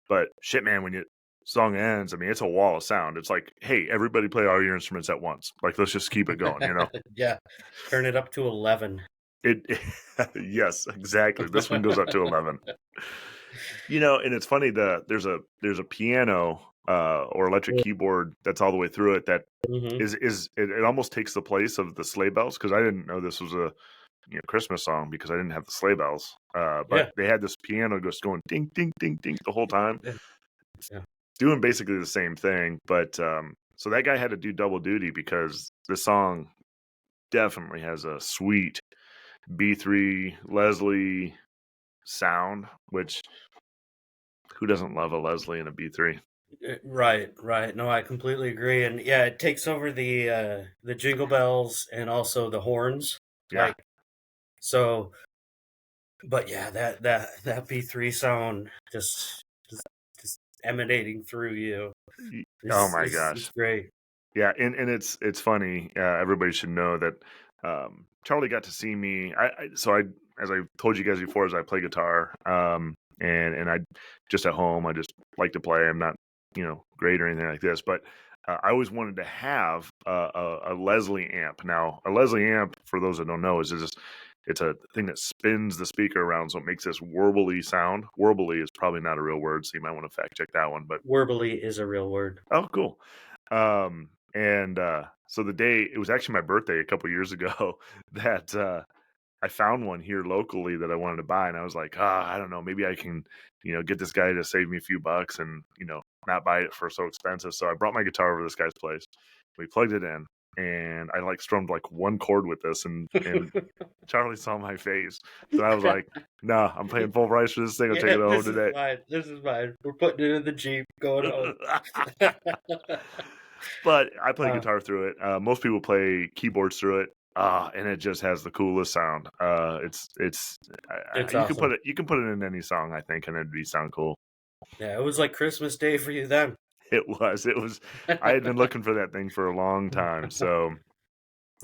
But shit, man, when you song ends, I mean, it's a wall of sound. It's like, hey, everybody play all your instruments at once. Like, let's just keep it going, you know? Yeah, turn it up to 11. It, yes, exactly. This one goes up to 11. You know, and it's funny, there's a piano or electric keyboard that's all the way through it that Mm-hmm. it almost takes the place of the sleigh bells, because I didn't know this was a Christmas song because I didn't have the sleigh bells. But Yeah. they had this piano just going ding ding ding ding the whole time, Yeah. Yeah. doing basically the same thing. But so that guy had to do double duty because the song definitely has a sweet B3 Leslie sound, which who doesn't love a Leslie and a B3? Right, right. No, I completely agree. And yeah, it takes over the jingle bells and also the horns. Yeah. Like so, but yeah, that B3 sound just emanating through you Oh is my is gosh. great. Yeah, and it's funny. Everybody should know that Charlie got to see me. I as I told you guys before, as I play guitar, and I just at home, I just like to play. I'm not great or anything like this, but I always wanted to have a Leslie amp. Now, a Leslie amp, for those that don't know, is just it's a thing that spins the speaker around, so it makes this warbly sound. Warbly is probably not a real word, so you might want to fact check that one. But Warbly is a real word. oh, cool. And so the day it was actually my birthday a couple years ago that I found one here locally that I wanted to buy, and I was like, I don't know, maybe I can, get this guy to save me a few bucks and not buy it for so expensive. So I brought my guitar over to this guy's place. We plugged it in, and I like strummed like one chord with this, and Charlie saw my face, so I was like, "Nah, I'm paying full price for this thing. I'll take Yeah, it home this is today." mine. This is mine. We're putting it in the Jeep, going home. But I play uh, guitar through it. Most people play keyboards through it, and it just has the coolest sound. It's it's you can awesome. put it in any song, I think, and it'd be sound cool. Yeah, it was like Christmas Day for you then. It was. I had been looking for that thing for a long time. So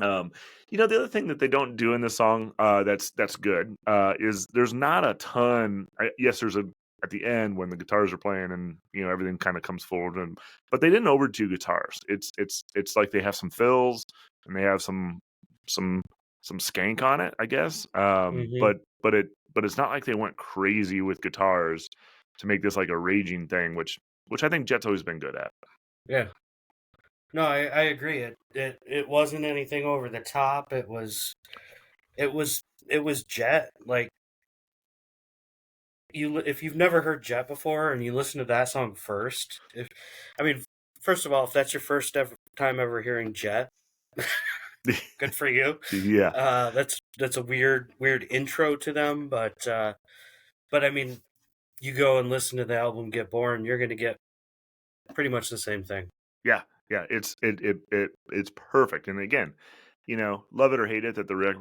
um, the other thing that they don't do in this song, that's good, is there's not a ton. Yes, there's a at the end when the guitars are playing and everything kind of comes forward, but they didn't overdo guitars. It's like they have some fills and they have some some skank on it, I guess. Hmm. But it's not like they went crazy with guitars to make this like a raging thing, which I think Jet's always been good at. Yeah. No, I agree. It wasn't anything over the top. It was Jet. Like if you've never heard Jet before and you listen to that song first, I mean, first of all, if that's your first time ever hearing Jet, good for you. Yeah, That's a weird intro to them, but I mean, you go and listen to the album Get Born, you're gonna get pretty much the same thing. yeah, yeah. It's perfect. And again, love it or hate it that the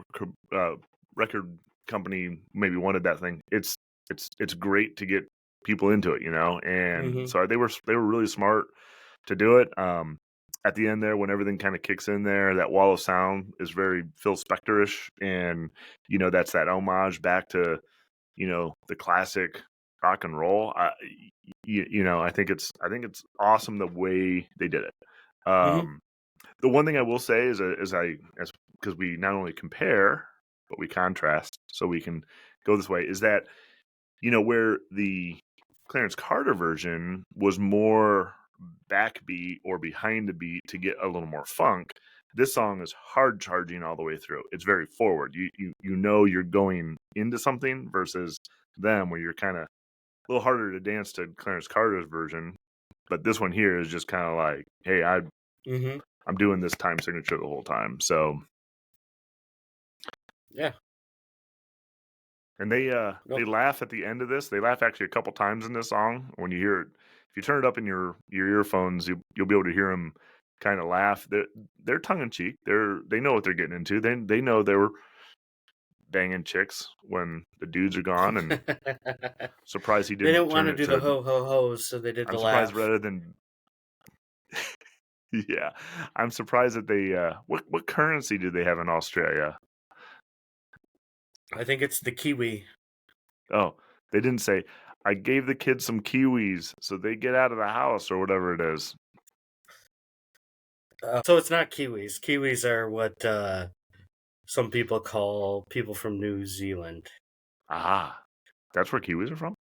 record company maybe wanted that thing. It's great to get people into it, and Hmm. so they were really smart to do it. At the end there, when everything kind of kicks in there, that wall of sound is very Phil Spector-ish, and that's that homage back to the classic rock and roll. I think it's awesome the way they did it. Hmm. The one thing I will say is because we not only compare but we contrast, so we can go this way, is that where the Clarence Carter version was more backbeat or behind the beat to get a little more funk. This song is hard charging all the way through. It's very forward. You're going into something versus them where you're kind of a little harder to dance to Clarence Carter's version. But this one here is just kind of like, hey, Hmm. I'm doing this time signature the whole time. So, Yeah. and No. they laugh at the end of this. They laugh actually a couple times in this song. When you hear it, if you turn it up in your earphones, you'll be able to hear them kind of laugh. They're tongue in cheek. They know what they're getting into. They know they were banging chicks when the dudes are gone. And surprised he They didn't didn't want turn to it do the to. ho ho ho's, so they did I'm the surprised laugh. rather than yeah. I'm surprised that they what currency do they have in Australia? I think it's the kiwi. Oh, they didn't say, I gave the kids some kiwis so they get out of the house or whatever it is. So it's not kiwis. Kiwis are what some people call people from New Zealand. Ah, that's where kiwis are from?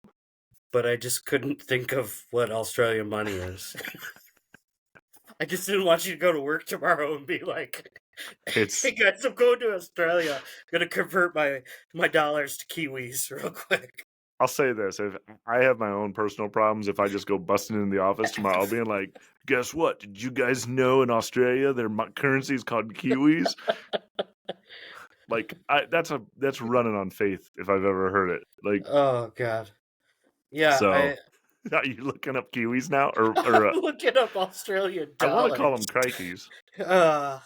But I just couldn't think of what Australian money is. I just didn't want you to go to work tomorrow and be like, It's "Hey guys, I'm going to Australia. I'm gonna convert my dollars to kiwis real quick." I'll say this, if I have my own personal problems, if I just go busting into the office tomorrow, I'll be like, guess what? Did you guys know in Australia their currency is called kiwis? Like that's running on faith if I've ever heard it. Like, Oh god, yeah. so are you looking up kiwis now, or I'm looking up Australian I want to call dollars. them crikeys.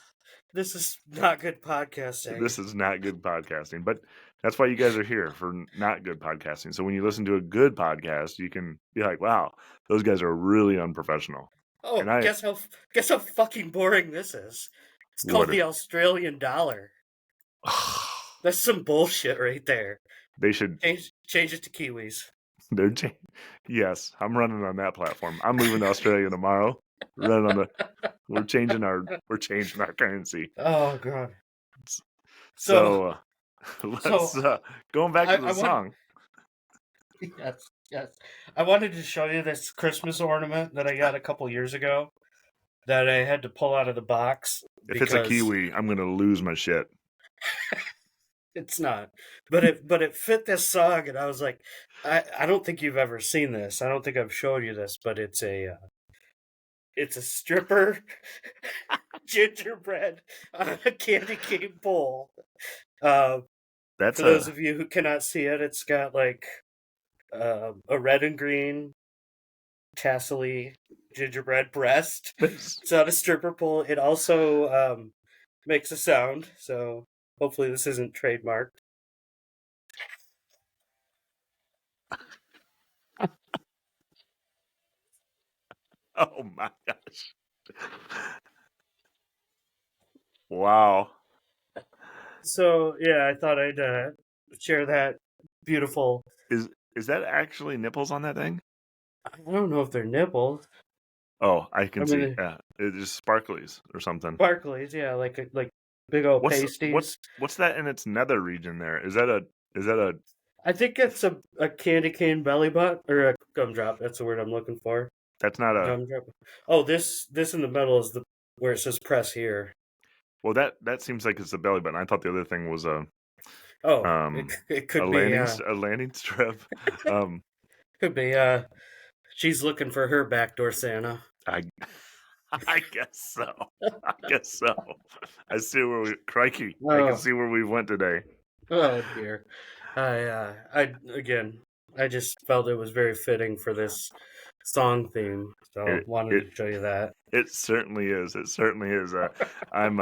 This is not good podcasting. This is not good podcasting, but that's why you guys are here, for not good podcasting. So when you listen to a good podcast, you can be like, wow, those guys are really unprofessional. Oh, And I guess how fucking boring this is. It's called what the Australian dollar. That's some bullshit right there. they should Change it to kiwis. they're yes, I'm running on that platform. I'm moving to Australia tomorrow. Running on we're changing our currency. Oh god. So So let's going back to the I want song. yes. I wanted to show you this Christmas ornament that I got a couple years ago that I had to pull out of the box If it's a because kiwi, I'm gonna lose my shit. it's not. But it fit this song, and I was like, I don't think you've ever seen this. I don't think I've showed you this, but it's a stripper gingerbread on a candy cane bowl. For That's those of you who cannot see it, it's got like a red and green tassely gingerbread breast. It's on a stripper pole. It also makes a sound, so hopefully this isn't trademarked. oh my gosh. Wow. So yeah, I thought I'd share that beautiful. Is that actually nipples on that thing? I don't know if they're nipples. Oh, I can see. They're Yeah, it's just sparklies or something. sparklies. Yeah, like big old pasties. What's that in its nether region there? Is that a I think it's a candy cane belly butt or a gumdrop. That's the word I'm looking for. that's not a Gumdrop. Oh, this in the middle is the where it says press here. well that seems like it's a belly button. I thought the other thing was a Oh, um it could be. a landing strip. Could be. She's looking for her backdoor Santa. I I guess so. I guess so. I see where we crikey. I can see where we went today. Oh dear. I again, I just felt it was very fitting for this song theme, so wanted to show you that. It certainly is. It certainly is. I'm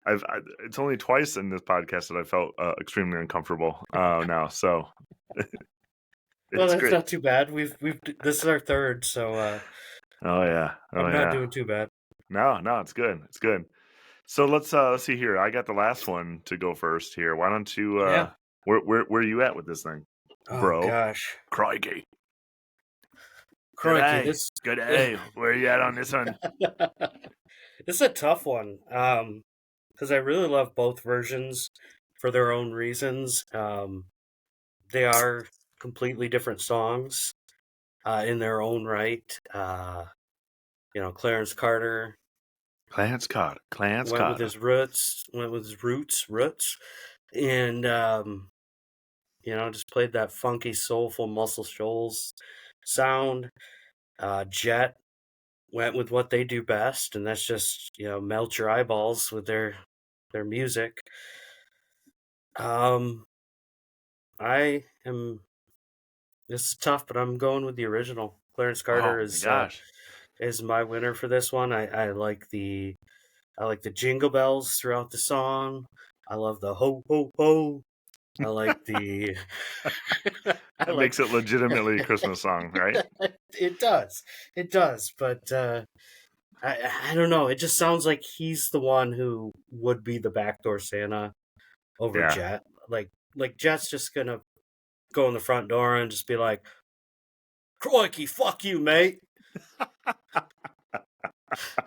it's only twice in this podcast that I felt extremely uncomfortable now. So Well, that's great. not too bad. We've this is our third, so oh yeah, I'm not doing too bad. No, it's good. It's good. So let's see here. I got the last one to go first here. Why don't you? Where are you at with this thing, bro? Oh gosh, crikey. crikey! Good day. Where are you at on this one? This is a tough one. Because I really love both versions for their own reasons. They are completely different songs in their own right. Clarence Carter. Clarence Carter. Went with his roots, and just played that funky, soulful Muscle Shoals sound. Jet went with what they do best, and that's just melt your eyeballs with their music. I am. This is tough, but I'm going with the original. Clarence Carter is my winner for this one. I like the jingle bells throughout the song. I love the ho ho ho. I like the. That makes it legitimately a Christmas song, right? It does, but I don't know. It just sounds like he's the one who would be the backdoor Santa over Jet. Like like Jet's just gonna go in the front door and just be like, "Crikey, fuck you, mate,"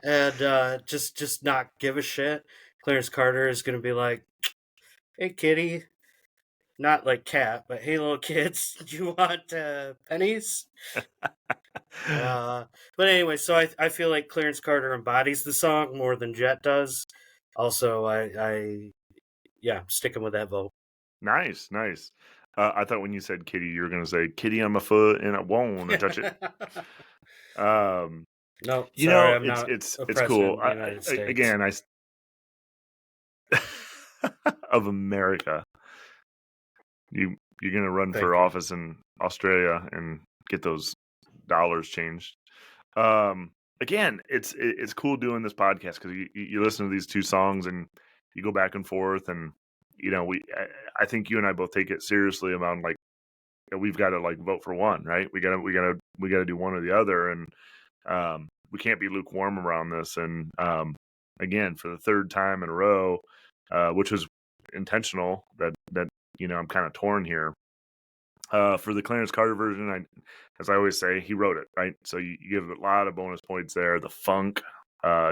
and just not give a shit. Clarence Carter is gonna be like, "Hey, kitty," not like cat, but "Hey, little kids, do you want pennies?" But anyway, so I feel like Clarence Carter embodies the song more than Jet does. Also, I yeah, sticking with that vote. Nice. I thought when you said kitty, you were going to say kitty on my foot and I won't want to touch it. Um, No, sorry, I'm not it's a president cool. of the United States. Again, of America, you're going to run for Thank you. office in Australia and get those dollars changed. Again, it's cool doing this podcast because you listen to these two songs and you go back and forth, and I think you and I both take it seriously about like we've got to like vote for one, right? We gotta do one or the other, and we can't be lukewarm around this. And again, for the third time in a row, which was intentional, that I'm kind of torn here. For the Clarence Carter version, as I always say, he wrote it, right? So you give a lot of bonus points there. The funk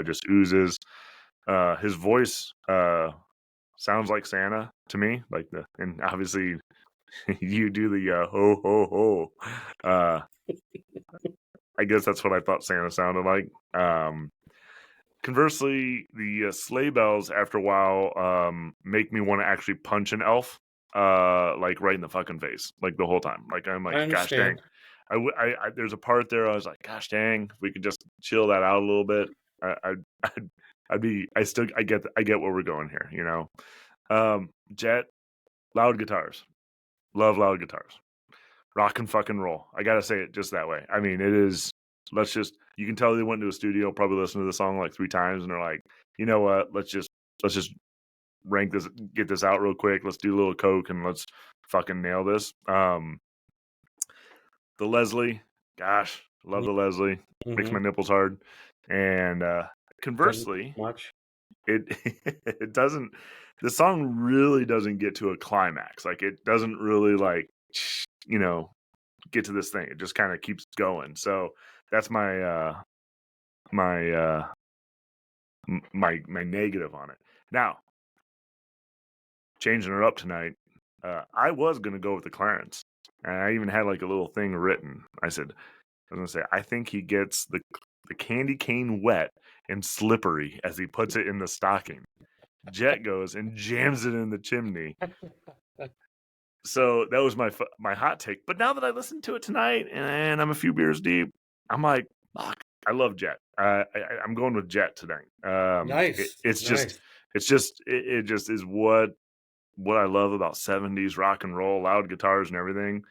just oozes. His voice sounds like Santa to me, and obviously you do the ho ho ho. I guess that's what I thought Santa sounded like. Conversely, the sleigh bells after a while make me want to actually punch an elf, like right in the fucking face, like the whole time. Like I'm I like, gosh dang. understand. There's a part there I was like, gosh dang, if we could just chill that out a little bit, I get where we're going here, Jet, loud guitars, love loud guitars, rock and fucking roll. I gotta say it just that way. I mean, it is. You can tell they went to a studio, probably listened to the song like 3 times, and they're like, you know what? Let's just rank this, get this out real quick. Let's do a little coke and let's fucking nail this. The Leslie, gosh, love the Leslie. Makes my nipples hard. And Pretty conversely, much. it it doesn't. The song really doesn't get to a climax. Like it doesn't really get to this thing. It just kind of keeps going. So that's my my negative on it. Now, changing it up tonight, I was gonna go with the Clarence, and I even had like a little thing written. I was gonna say I think he gets the candy cane wet and slippery as he puts it in the stocking. Jet goes and jams it in the chimney. So that was my hot take. But now that I listened to it tonight and I'm a few beers deep, I'm like, fuck, I love Jet. I'm going with Jet tonight. Nice. It's just Nice. it just is what I love about 70s rock and roll, loud guitars and everything.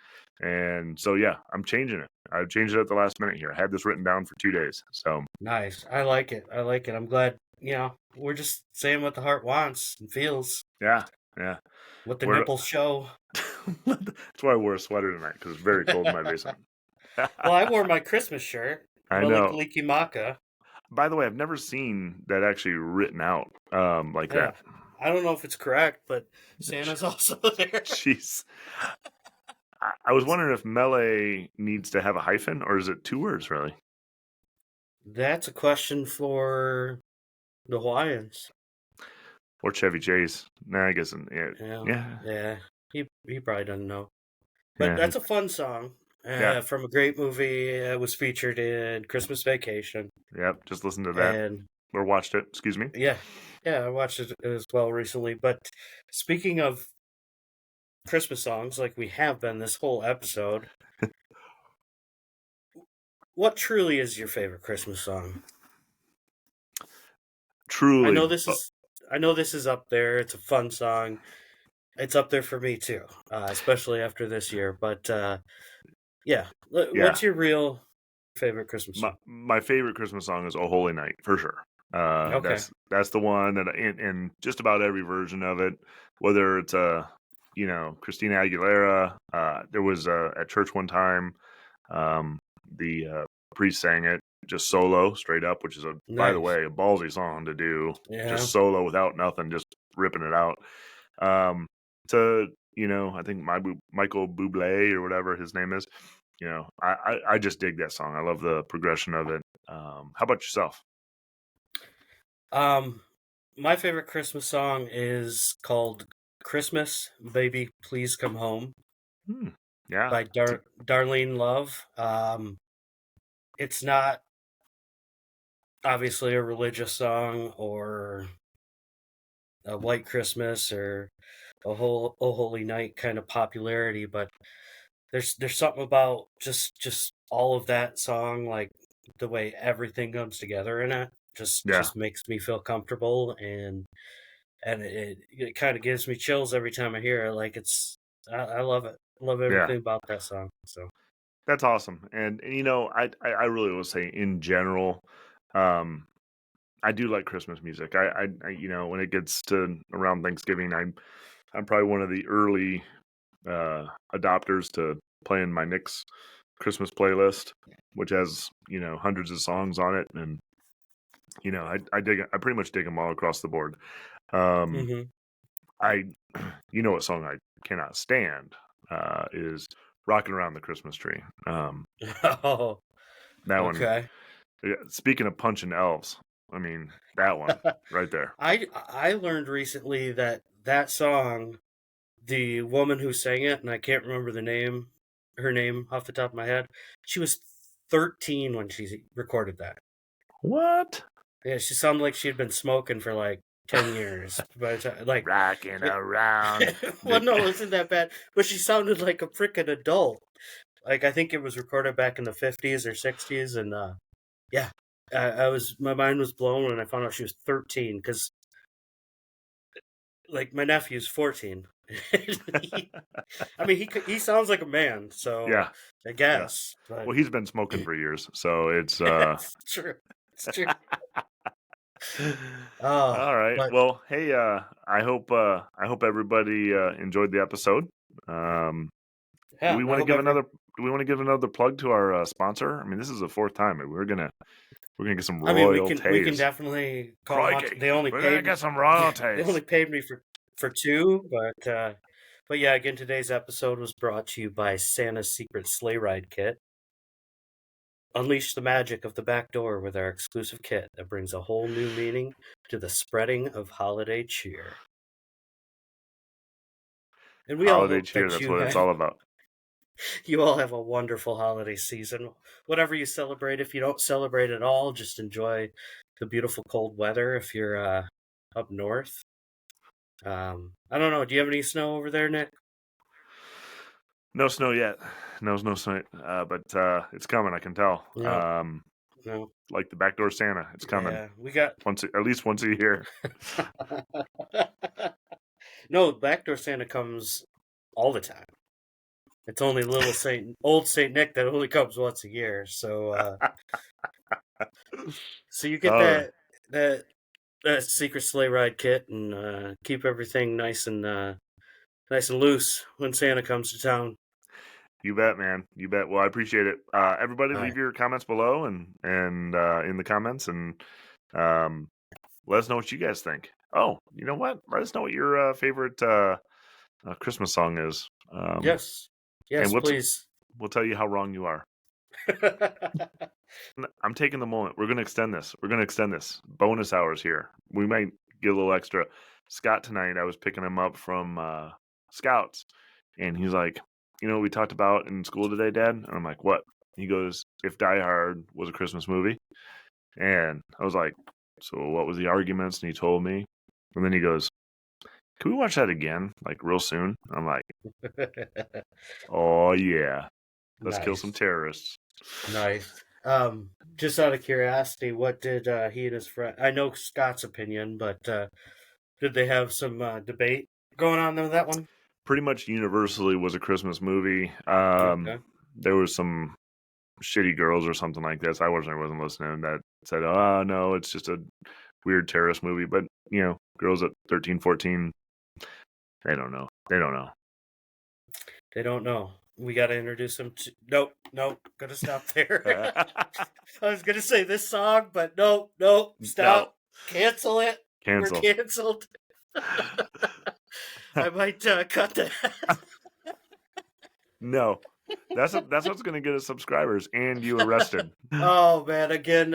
And so yeah, I'm changing it. I changed it at the last minute here. I had this written down for 2 days. So Nice. I like it. I like it. I'm glad, we're just saying what the heart wants and feels, yeah. what the We're nipples show. That's why I wore a sweater tonight because it's very cold in my basement. Well, I wore my Christmas shirt, I know. Malikaliki Maka. By the way, I've never seen that actually written out like Yeah. that. I don't know if it's correct, but Santa's also there. Jeez. I was wondering if melee needs to have a hyphen or is it 2 words really? That's a question for the Hawaiians. Or Chevy Chase. Nah, I guess yeah. Yeah. He probably doesn't know. But Yeah. that's a fun song Yeah. from a great movie. It was featured in Christmas Vacation. Yep. Just listen to that. And Or watched it, excuse me. yeah, I watched it as well recently. But speaking of Christmas songs, like we have been this whole episode, what truly is your favorite Christmas song? Truly. I know this is up there. It's a fun song. It's up there for me too, especially after this year. But yeah, what's your real favorite Christmas song? My favorite Christmas song is "Oh Holy Night" for sure. Okay. That's the one that in just about every version of it, whether it's Christina Aguilera. There was at church one time, the priest sang it just solo, straight up, which is by the Nice. way, a ballsy song to do, Yeah. just solo without nothing, just ripping it out. To I think Michael Bublé or whatever his name is. I just dig that song. I love the progression of it. How about yourself? My favorite Christmas song is called "Christmas, Baby, Please Come Home" Hmm. Yeah. by Darlene Love. It's not obviously a religious song or a White Christmas or a whole Oh Holy Night kind of popularity, but there's something about just all of that song, like the way everything comes together in it, Yeah. just makes me feel comfortable, and it kind of gives me chills every time I hear it. Like I love it. I love Yeah. everything about that song. So That's awesome. And I really will say in general, um, I do like Christmas music. When it gets to around Thanksgiving, I'm probably one of the early adopters to playing my Nick's Christmas playlist, which has hundreds of songs on it, and I pretty much dig them all across the board. Um, hmm I what song I cannot stand is "Rocking Around the Christmas Tree." oh, That one. okay. Speaking of punching elves, I mean that one right there. I learned recently that that song, the woman who sang it, and I can't remember her name off the top of my head. She was 13 when she recorded that. What? Yeah, she sounded like she had been smoking for like 10 years. By the time, like, Rocking around well, the. no, it wasn't that bad, but she sounded like a freaking adult. Like, I think it was recorded back in the 50s or 60s, and yeah, my mind was blown when I found out she was 13, because like my nephew's 14. I mean, he sounds like a man, so Yeah, I yeah. guess, but Well, he's been smoking for years, so it's it's true. It's true. Oh, all right. but Well, hey, I hope everybody enjoyed the episode. Um, do yeah, we and I want to hope give another? Do we want to give another plug to our sponsor? I mean, this is the fourth time, and we're gonna get some I mean, we can royalties. definitely call them out. Crikey, we're gonna get some They royalties. only paid me for two, but yeah, again, today's episode was brought to you by Santa's Secret Sleigh Ride Kit. Unleash the magic of the back door with our exclusive kit that brings a whole new meaning to the spreading of holiday cheer. And we all Holiday hope cheer. that That's what it's all about. you all have a wonderful holiday season. Whatever you celebrate, if you don't celebrate at all, just enjoy the beautiful cold weather if you're up north. I don't know. Do you have any snow over there, Nick? No snow yet. No snow, but it's coming. I can tell. No, no. Like the backdoor Santa, it's coming Yeah, we got. at least once a year. No, backdoor Santa comes all the time. It's only old Saint Nick that only comes once a year. So you get All right, that secret sleigh ride kit and keep everything nice and loose when Santa comes to town. you bet, man. You bet. Well, I appreciate it. Everybody, All leave right. your comments below and in the comments, and um, let us know what you guys think. Oh, you know what? Let us know what your favorite Christmas song is. Yes. And Yes, please. we'll tell you how wrong you are. I'm taking the moment. We're going to extend this. We're going to extend this. Bonus hours here. We might get a little extra. Scott tonight, I was picking him up from Scouts, and he's like, "You know what we talked about in school today, Dad?" And I'm like, "What?" He goes, "If Die Hard was a Christmas movie." And I was like, "So what was the arguments?" And he told me. And then he goes, "Can we watch that again, like real soon?" I'm like, "Oh yeah, let's kill some Nice. terrorists." Nice. Just out of curiosity, what did he and his friend? I know Scott's opinion, but did they have some debate going on with that one? Pretty much universally was a Christmas movie. Okay. There was some shitty girls or something like this. I wasn't listening. That said, "Oh no, it's just a weird terrorist movie." But girls at 13, 14, they don't know. They don't know. They don't know. We got to introduce them to. Nope, nope. Gonna stop there. I was gonna say this song, but nope, nope. No, Stop. Cancel it. We're cancel. canceled. I might cut that. No, that's what's going to get us subscribers and you arrested. Oh man! Again,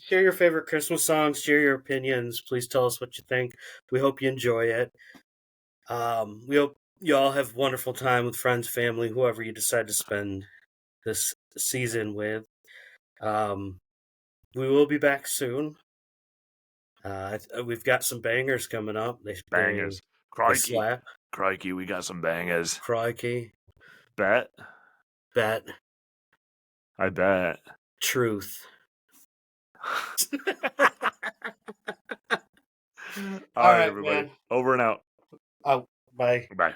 share your favorite Christmas songs. Share your opinions. Please tell us what you think. We hope you enjoy it. We hope you all have a wonderful time with friends, family, whoever you decide to spend this season with. We will be back soon. We've got some bangers coming up. Bangers. They Crikey. slap. Crikey, we got some bangers. Crikey. Bet. Bet. I bet. Truth. All right, right, everybody. man. Over and out. Oh, bye. Bye.